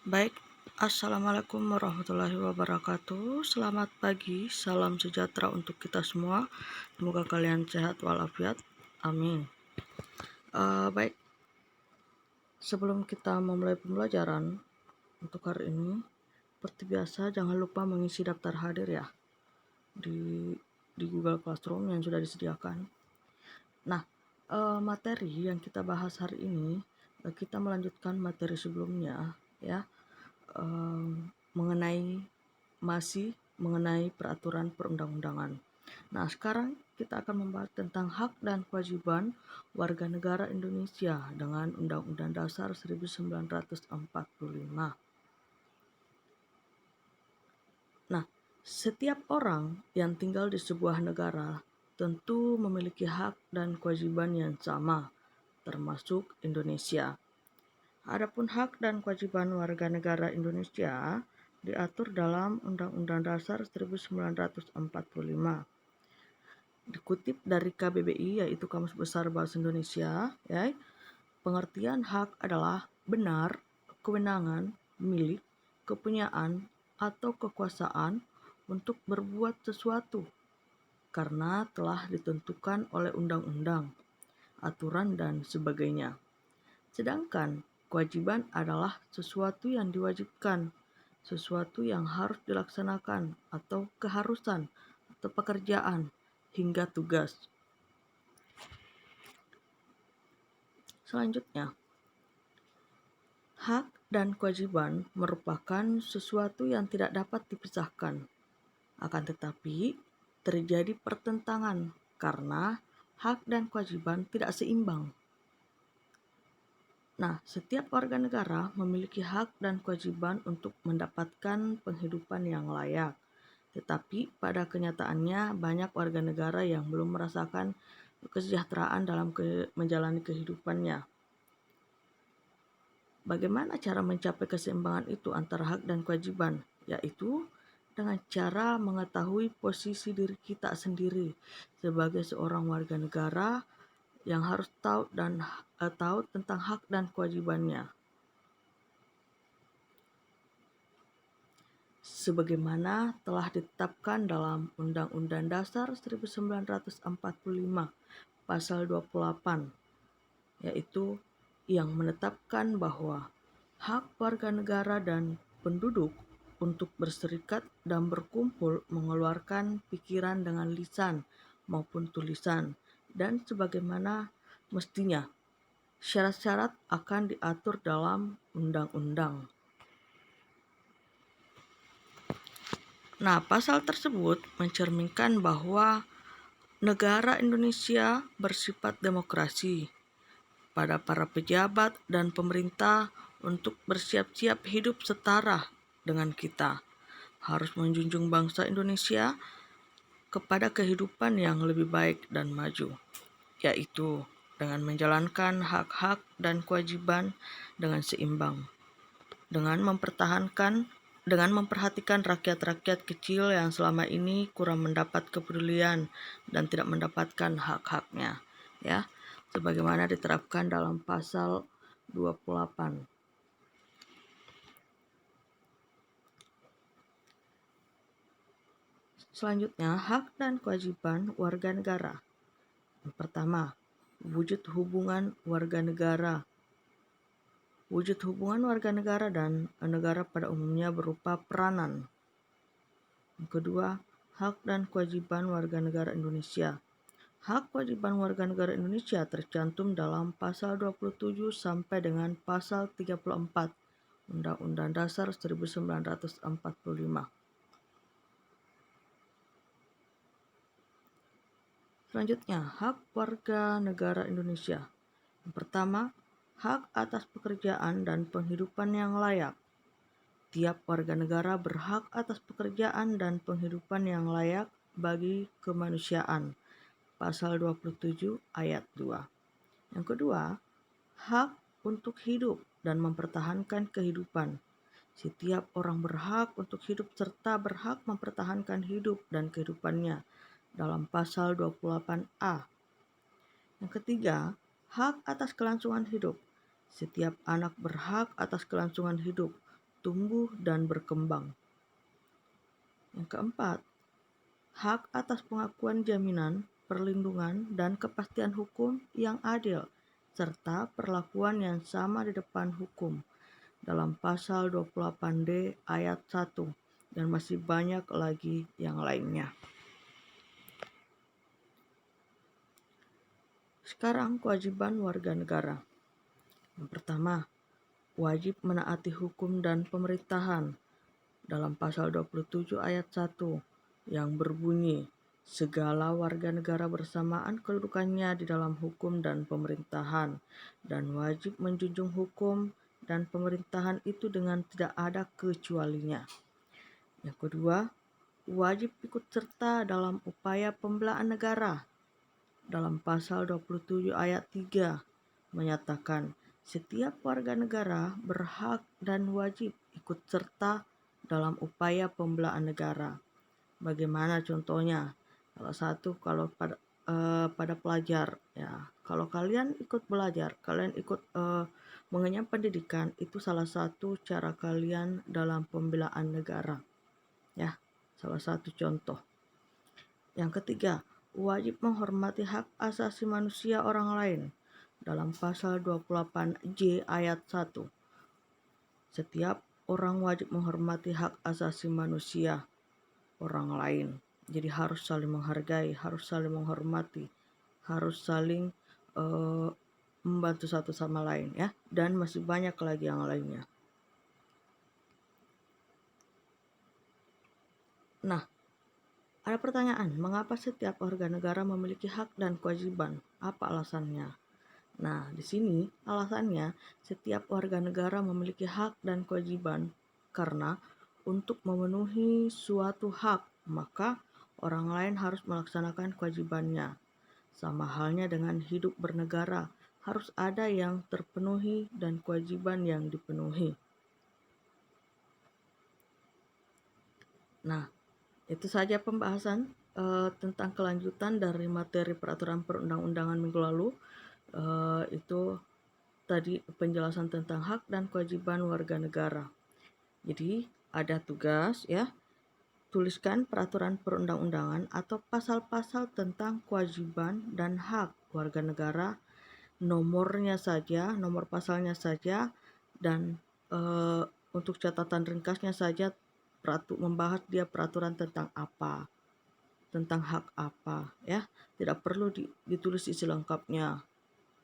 Baik, Assalamualaikum warahmatullahi wabarakatuh. Selamat pagi, salam sejahtera untuk kita semua. Semoga kalian sehat walafiat. Amin. Baik, sebelum kita memulai pembelajaran untuk hari ini, seperti biasa jangan lupa mengisi daftar hadir ya di Google Classroom yang sudah disediakan. Nah, materi yang kita bahas hari ini, kita melanjutkan materi sebelumnya ya. Masih mengenai peraturan perundang-undangan. Nah, sekarang kita akan membahas tentang hak dan kewajiban warga negara Indonesia dengan Undang-Undang Dasar 1945. Nah, setiap orang yang tinggal di sebuah negara tentu memiliki hak dan kewajiban yang sama, termasuk Indonesia. Adapun hak dan kewajiban warga negara Indonesia diatur dalam Undang-Undang Dasar 1945. Dikutip dari KBBI, yaitu Kamus Besar Bahasa Indonesia, ya, pengertian hak adalah benar, kewenangan, milik, kepunyaan, atau kekuasaan untuk berbuat sesuatu karena telah ditentukan oleh undang-undang, aturan, dan sebagainya. Sedangkan kewajiban adalah sesuatu yang diwajibkan, sesuatu yang harus dilaksanakan, atau keharusan, atau pekerjaan, hingga tugas. Selanjutnya, hak dan kewajiban merupakan sesuatu yang tidak dapat dipisahkan. Akan tetapi, terjadi pertentangan karena hak dan kewajiban tidak seimbang. Nah, setiap warga negara memiliki hak dan kewajiban untuk mendapatkan penghidupan yang layak. Tetapi pada kenyataannya banyak warga negara yang belum merasakan kesejahteraan dalam menjalani kehidupannya. Bagaimana cara mencapai keseimbangan itu antara hak dan kewajiban? Yaitu dengan cara mengetahui posisi diri kita sendiri sebagai seorang warga negara yang harus tahu tentang hak dan kewajibannya. Sebagaimana telah ditetapkan dalam Undang-Undang Dasar 1945 pasal 28, yaitu yang menetapkan bahwa hak warga negara dan penduduk untuk berserikat dan berkumpul, mengeluarkan pikiran dengan lisan maupun tulisan, dan sebagaimana mestinya. Syarat-syarat akan diatur dalam undang-undang. Nah, pasal tersebut mencerminkan bahwa negara Indonesia bersifat demokrasi. Pada para pejabat dan pemerintah untuk bersiap-siap hidup setara dengan kita, harus menjunjung bangsa Indonesia kepada kehidupan yang lebih baik dan maju, yaitu dengan menjalankan hak-hak dan kewajiban dengan seimbang, dengan memperhatikan rakyat-rakyat kecil yang selama ini kurang mendapat kepedulian dan tidak mendapatkan hak-haknya, ya, sebagaimana diterapkan dalam pasal 28. Selanjutnya, hak dan kewajiban warga negara. Yang pertama, wujud hubungan warga negara. Wujud hubungan warga negara dan negara pada umumnya berupa peranan. Yang kedua, hak dan kewajiban warga negara Indonesia. Hak kewajiban warga negara Indonesia tercantum dalam pasal 27 sampai dengan pasal 34 Undang-Undang Dasar 1945. Selanjutnya, hak warga negara Indonesia. Yang pertama, hak atas pekerjaan dan penghidupan yang layak. Tiap warga negara berhak atas pekerjaan dan penghidupan yang layak bagi kemanusiaan. Pasal 27 ayat 2. Yang kedua, hak untuk hidup dan mempertahankan kehidupan. Setiap orang berhak untuk hidup serta berhak mempertahankan hidup dan kehidupannya dalam pasal 28A. Yang ketiga, hak atas kelangsungan hidup. Setiap anak berhak atas kelangsungan hidup, tumbuh dan berkembang. Yang keempat, hak atas pengakuan jaminan, perlindungan, dan kepastian hukum yang adil, serta perlakuan yang sama di depan hukum dalam pasal 28D ayat 1, dan masih banyak lagi yang lainnya. Sekarang kewajiban warga negara. Yang pertama, wajib menaati hukum dan pemerintahan dalam pasal 27 ayat 1 yang berbunyi, segala warga negara bersamaan kedudukannya di dalam hukum dan pemerintahan dan wajib menjunjung hukum dan pemerintahan itu dengan tidak ada kecualinya. Yang kedua, wajib ikut serta dalam upaya pembelaan negara. Dalam pasal 27 ayat 3 menyatakan setiap warga negara berhak dan wajib ikut serta dalam upaya pembelaan negara. Bagaimana contohnya? Salah satu kalau pada pelajar, ya, kalau kalian ikut belajar, kalian ikut mengenyam pendidikan, itu salah satu cara kalian dalam pembelaan negara, ya, salah satu contoh. Yang ketiga, wajib menghormati hak asasi manusia orang lain dalam pasal 28J ayat 1. Setiap orang wajib menghormati hak asasi manusia orang lain. Jadi harus saling menghargai, harus saling menghormati, harus saling membantu satu sama lain, ya. Dan masih banyak lagi yang lainnya. Nah, ada pertanyaan, mengapa setiap warga negara memiliki hak dan kewajiban? Apa alasannya? Nah, di sini alasannya setiap warga negara memiliki hak dan kewajiban karena untuk memenuhi suatu hak, maka orang lain harus melaksanakan kewajibannya. Sama halnya dengan hidup bernegara, harus ada yang terpenuhi dan kewajiban yang dipenuhi. Nah, itu saja pembahasan tentang kelanjutan dari materi peraturan perundang-undangan minggu lalu. Itu tadi penjelasan tentang hak dan kewajiban warga negara. Jadi ada tugas, ya, tuliskan peraturan perundang-undangan atau pasal-pasal tentang kewajiban dan hak warga negara, nomornya saja, nomor pasalnya saja, dan untuk catatan ringkasnya saja, membahas dia peraturan tentang apa, tentang hak apa, ya. Tidak perlu ditulis isi lengkapnya.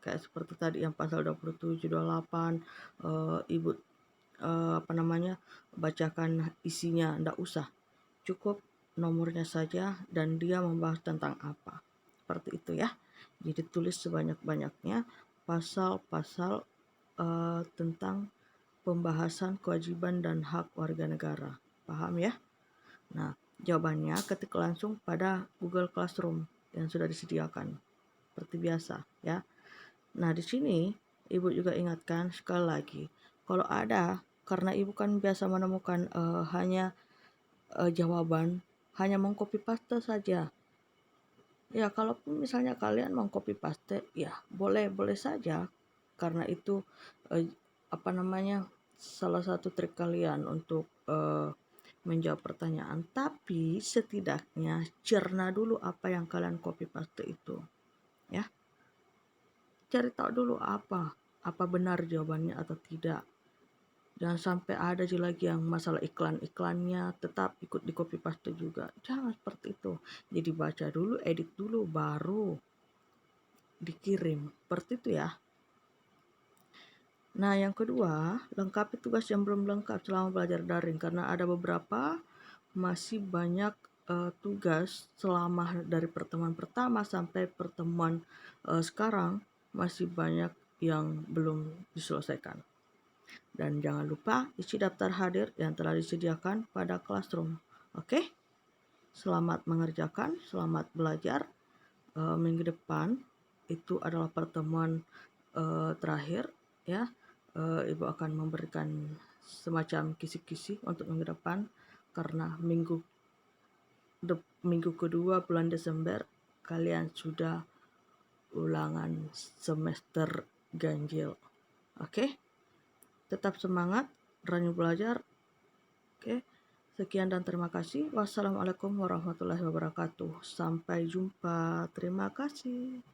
Kayak seperti tadi yang pasal 27, 28, Ibu bacakan isinya, enggak usah. Cukup nomornya saja dan dia membahas tentang apa. Seperti itu, ya. Jadi tulis sebanyak-banyaknya pasal-pasal tentang pembahasan kewajiban dan hak warga negara. Paham, ya? Nah, jawabannya ketik langsung pada Google Classroom yang sudah disediakan. Seperti biasa, ya. Nah, di sini Ibu juga ingatkan sekali lagi, kalau ada, karena Ibu kan biasa menemukan hanya jawaban, hanya mengcopy paste saja. Ya, kalaupun misalnya kalian mengcopy paste, ya boleh saja, karena itu salah satu trik kalian untuk menjawab pertanyaan. Tapi setidaknya cerna dulu apa yang kalian copy paste itu, ya. Cari tahu dulu apa benar jawabannya atau tidak. Jangan sampai ada lagi yang masalah iklan-iklannya tetap ikut di copy paste juga. Jangan seperti itu. Jadi baca dulu, edit dulu, baru dikirim. Seperti itu, ya. Nah, yang kedua, lengkapi tugas yang belum lengkap selama belajar daring. Karena ada beberapa masih banyak tugas selama dari pertemuan pertama sampai pertemuan sekarang, masih banyak yang belum diselesaikan. Dan jangan lupa isi daftar hadir yang telah disediakan pada Classroom. Oke? Selamat mengerjakan, selamat belajar. Minggu depan itu adalah pertemuan terakhir, ya. Ibu akan memberikan semacam kisi-kisi untuk minggu depan, karena minggu kedua bulan Desember kalian sudah ulangan semester ganjil. Oke? Tetap semangat, berani belajar, Oke, sekian dan terima kasih. Wassalamualaikum warahmatullahi wabarakatuh. Sampai jumpa. Terima kasih.